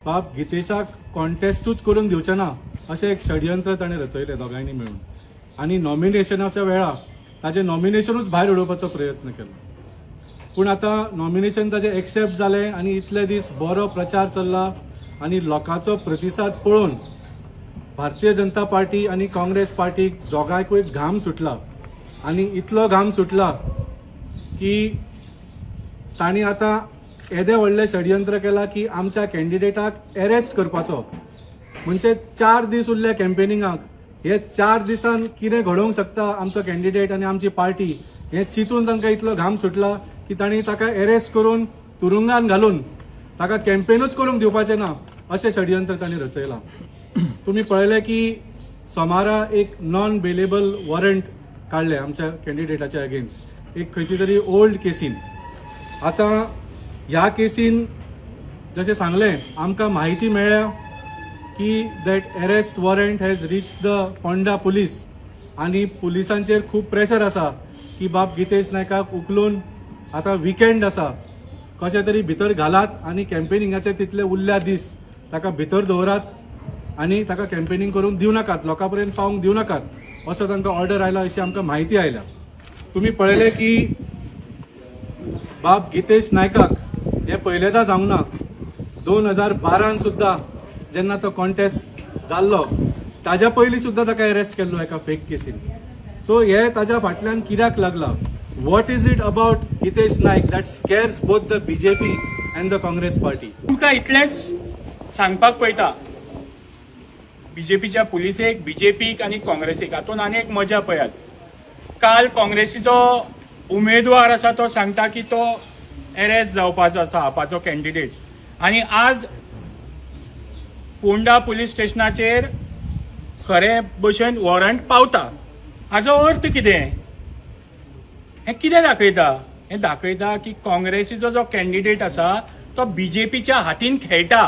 बाप गितेशाक कॉन्टेस्टूच करून दिवचे ना अशें एक षडयंत्र ताणें रचयलें दोगांयनी मेळून आनी नॉमिनेशनाच्या वेळार ताजें नॉमिनेशनूच भायर उडोवपाचो प्रयत्न केलो। पूण आतां नॉमिनेशन ताजें एक्सेप्ट जालें आनी इतले दीस बरो प्रचार चल्ला आनी लोकांचो प्रतिसाद पळोवन भारतीय जनता पार्टी आनी काँग्रेस पार्टीक दोगांयकूय घाम सुटला आनी इतलो घाम सुटला की तांणी आतां येदे व्हडलें षडयंत्र केला की आमच्या कॅन्डिडेटाक अरेस्ट करपाचो। म्हणजे 4 दीस उरले कॅम्पेनिंगाक, हे 4 दिसान कितें घडोवंक शकता आमचो कॅन्डिडेट आनी आमची पार्टी हें चिंतून तांकां इतलो घाम सुटला की तांणी ताका अरेस्ट करून तुरुंगान घालून ताका कॅम्पेनूच करूंक दिवपाचें ना अशें षडयंत्र तांणी रचयलां। तुमी पळयलें की सोमारा एक नॉन बेलेबल वॉरंट काडलें आमच्या कॅन्डिडेटाच्या अगेन्स्ट एक खंयची तरी ओल्ड केसीन। आतां ह्या केसीन जशें सांगलें आमकां म्हायती मेळ्ळ्या की that arrest warrant has reach the Ponda police आनी पुलिसांचेर खूब प्रेशर आसा की बाब गितेश नायकाक उखलून आतां विकेंड आसा कशें तरी भितर घालात आनी कॅम्पेनिंगाचे तितले उरल्या दीस ताका भितर दवरात आनी ताका कॅम्पेनिंग करूंक दिवं नाकात, लोकां पर्यंत पावूंक दिवं नाकात असो तांकां ऑर्डर आयला अशी आमकां म्हायती आयल्या। तुमी पळयलें की बाब गितेश नायकाक हे पयलेंदा जावंक ना, 2012 सुद्दां जेन्ना तो कॉन्टेस्ट जाल्लो ताज्या पयलीं सुद्दां ताका अरेस्ट केल्लो एका फेक केसीन। सो हे ताज्या फाटल्यान कित्याक लागला? What is it about Gitesh Naik that scares both the BJP and the Congress party? तुमकां इतलेंच सांगपाक पळयता बीजेपीच्या पुलिसेक, बीजेपीक आनी काँग्रेसीक हातून आनी एक मजा पळयात। काल काँग्रेसीचो उमेदवार आसा तो सांगता की तो अरेस्ट जावपाचो आसा आपाचो कॅन्डिडेट आनी आज पोंडा पुलीस स्टेशनाचेर खरे भशेन वॉरंट पावता। हाचो अर्थ कितें? हें कितें दाखयता? हें दाखयता की काँग्रेसीचो जो कॅन्डिडेट आसा तो बीजेपीच्या हातीन खेळटा।